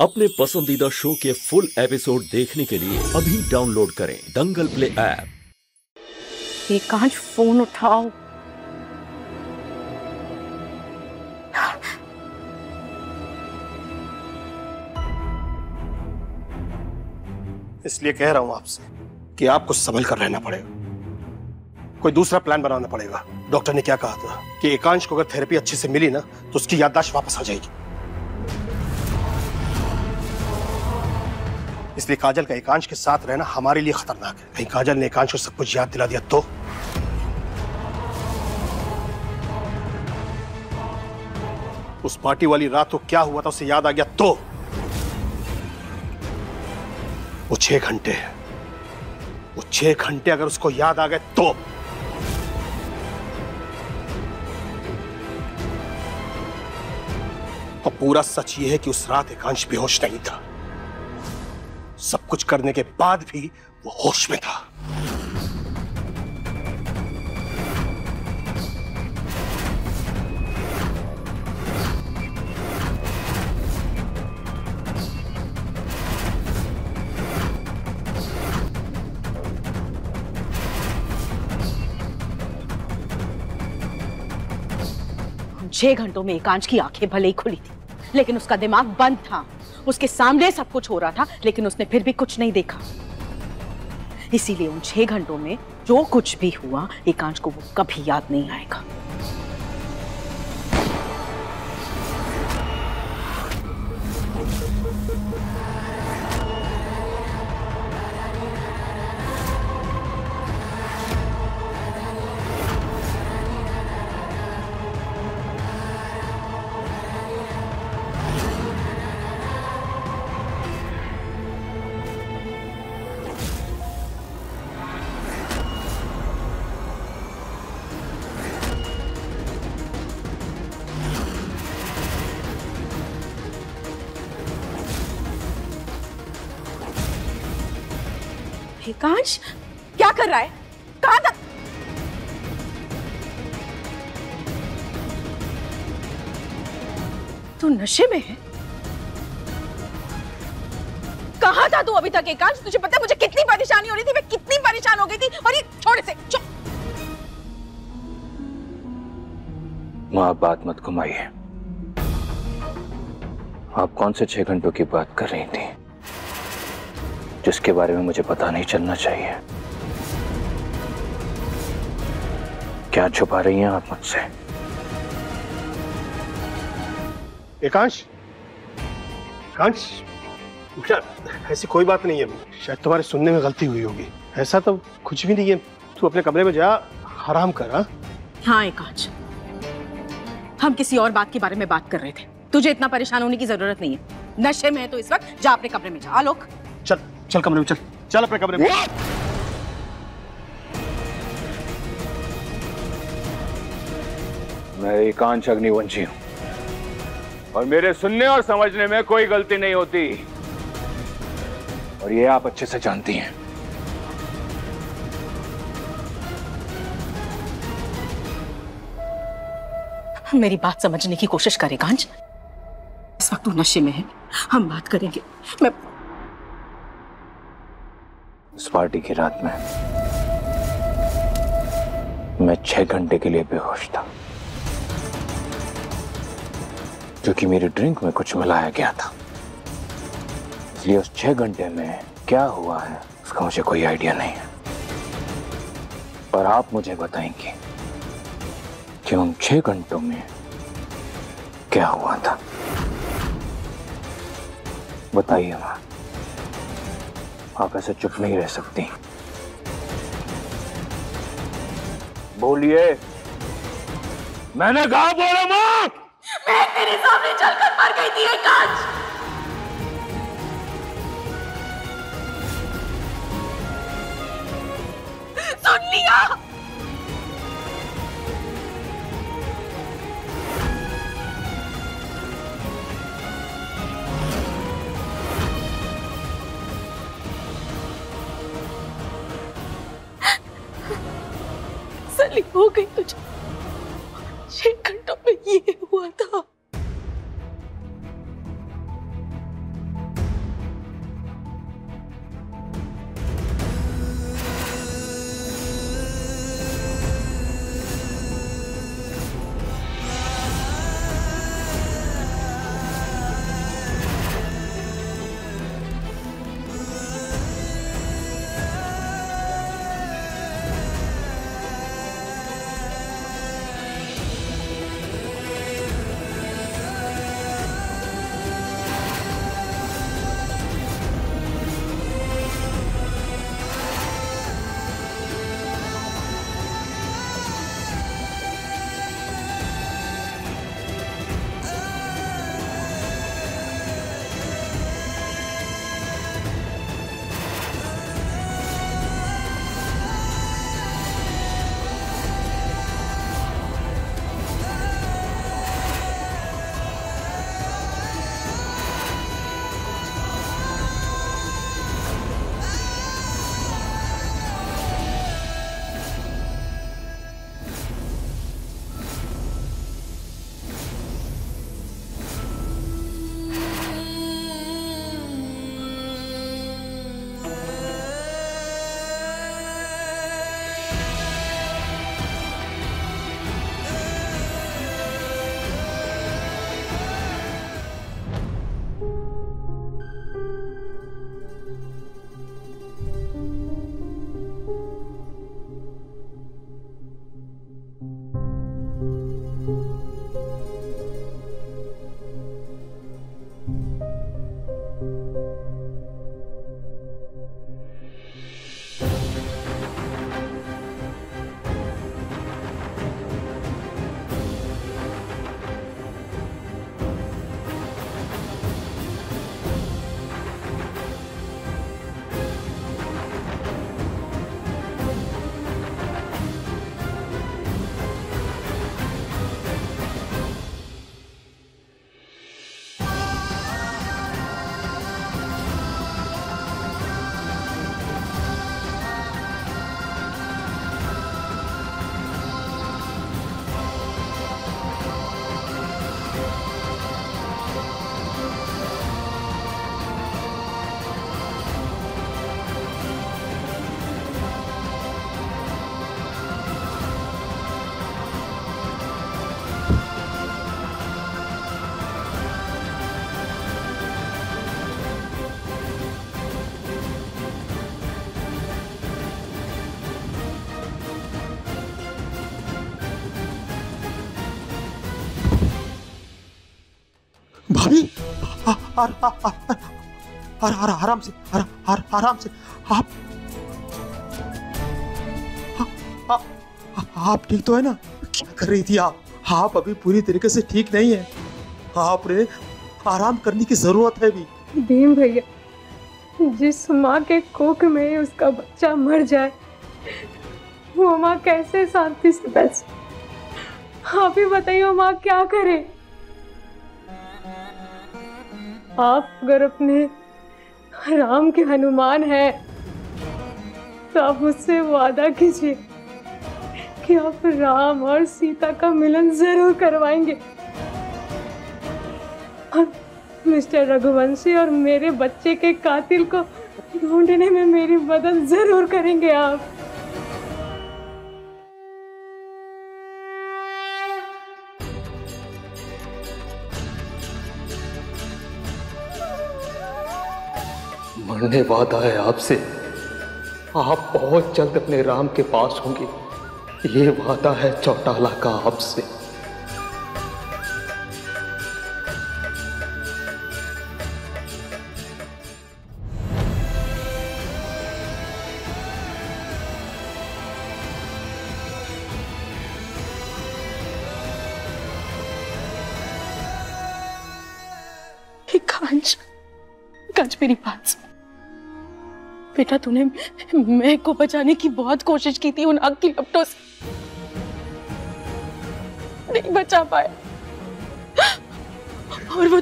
अपने पसंदीदा शो के फुल एपिसोड देखने के लिए अभी डाउनलोड करें दंगल प्ले ऐप। एकांश फोन उठाओ। इसलिए कह रहा हूं आपसे कि आपको संभल कर रहना पड़ेगा, कोई दूसरा प्लान बनाना पड़ेगा। डॉक्टर ने क्या कहा था कि एकांश को अगर थेरेपी अच्छे से मिली ना तो उसकी याददाश्त वापस आ जाएगी। इसलिए काजल का एकांश के साथ रहना हमारे लिए खतरनाक है। कहीं काजल ने एकांश को सब कुछ याद दिला दिया तो? उस पार्टी वाली रात को क्या हुआ था उसे याद आ गया तो? वो 6 घंटे, वो 6 घंटे अगर उसको याद आ गए तो? और पूरा सच ये है कि उस रात एकांश बेहोश नहीं था। सब कुछ करने के बाद भी वो होश में था। उन 6 घंटों में एकांश की आंखें भले ही खुली थी, लेकिन उसका दिमाग बंद था। उसके सामने सब कुछ हो रहा था, लेकिन उसने फिर भी कुछ नहीं देखा। इसीलिए उन 6 घंटों में जो कुछ भी हुआ एकांश को वो कभी याद नहीं आएगा। एकांश क्या कर रहा है? कहां था? तू नशे में है? कहां था तू अभी तक एकांश? तुझे पता है मुझे कितनी परेशानी हो रही थी, मैं कितनी परेशान हो गई थी। और ये छोड़ इसे, मां, बात मत घुमाइए। आप कौन से 6 घंटों की बात कर रही थी जिसके बारे में मुझे पता नहीं चलना चाहिए? क्या छुपा रही हैं आप मुझसे? एकांश, एकांश, बेटा ऐसी कोई बात नहीं है। शायद तुम्हारे सुनने में गलती हुई होगी। ऐसा तो कुछ भी नहीं है। तू अपने कमरे में जा, आराम कर। हाँ एकांश, हम किसी और बात के बारे में बात कर रहे थे। तुझे इतना परेशान होने की जरूरत नहीं है। नशे में है तो इस वक्त जा अपने कमरे में जा। आलोक चल चल कमरे में, चल चल अपने कमरे में। मैं एकांश अग्निवंशी हूं और मेरे सुनने और समझने में कोई गलती नहीं होती, और ये आप अच्छे से जानती हैं। मेरी बात समझने की कोशिश कर एकांश। इस वक्त तू नशे में है, हम बात करेंगे। इस पार्टी की रात में मैं 6 घंटे के लिए बेहोश था, क्योंकि मेरी ड्रिंक में कुछ मिलाया गया था। इसलिए उस 6 घंटे में क्या हुआ है उसका मुझे कोई आइडिया नहीं है। पर आप मुझे बताएंगे कि उन 6 घंटों में क्या हुआ था। बताइए मां, आप ऐसे चुप नहीं रह सकती। बोलिए। मैंने कहा बोलो मां। मैं तेरे सामने चलकर मर गई थी एकांश। सुन लिया? तसल्ली हो गई तुझे? 6 घंटों में ये हुआ था। आराम से, आराम से। आप ठीक तो है ना? क्या कर रही थी आप? आप अभी पूरी तरीके से ठीक नहीं है, आपने आराम करने की जरूरत है भी। भीम भैया, जिस माँ के कोख में उसका बच्चा मर जाए, वो माँ कैसे शांति से बैठे? आप ही बताइए, वो माँ क्या करे? आप अगर अपने राम के हनुमान हैं, तो आप मुझसे वादा कीजिए कि आप राम और सीता का मिलन जरूर करवाएंगे और मिस्टर रघुवंशी और मेरे बच्चे के कातिल को ढूंढने में मेरी मदद जरूर करेंगे आप। मरने वादा है आपसे, आप बहुत जल्द अपने राम के पास होंगे, ये वादा है चौटाला का आपसे। कांच मेरी बात सुन बेटा, तूने मैं को बचाने की बहुत कोशिश की थी उन आग की लपटों से, नहीं बचा पाया और वो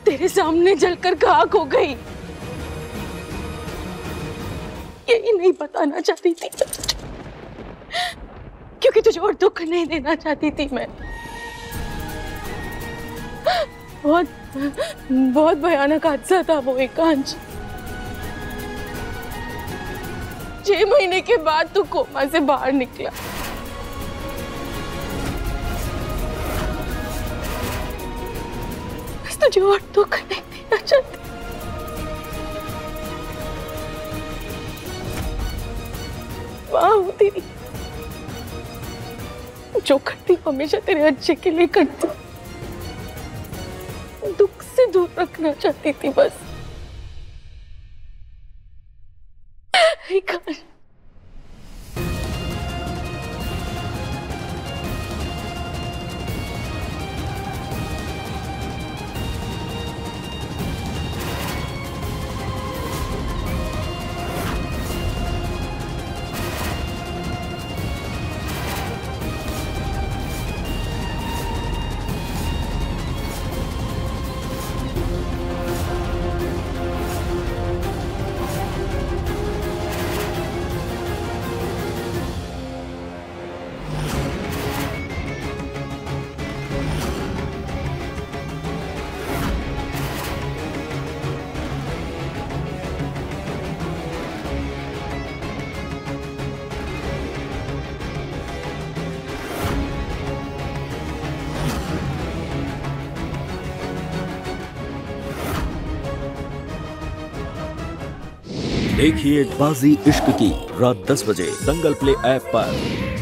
तेरे सामने जलकर खाक हो गई। यही नहीं बताना चाहती थी क्योंकि तुझे और दुख नहीं देना चाहती थी मैं। बहुत भयानक हादसा था वो एकांश। 6 महीने के बाद तू कोमा से बाहर निकला। बस तुझे और दुख नहीं देना चाहती। माँ होती नहीं, जो करती हमेशा तेरे अच्छे के लिए करती, दुख से दूर रखना चाहती थी बस। देखिए बाजी इश्क की रात 10 बजे दंगल प्ले ऐप पर।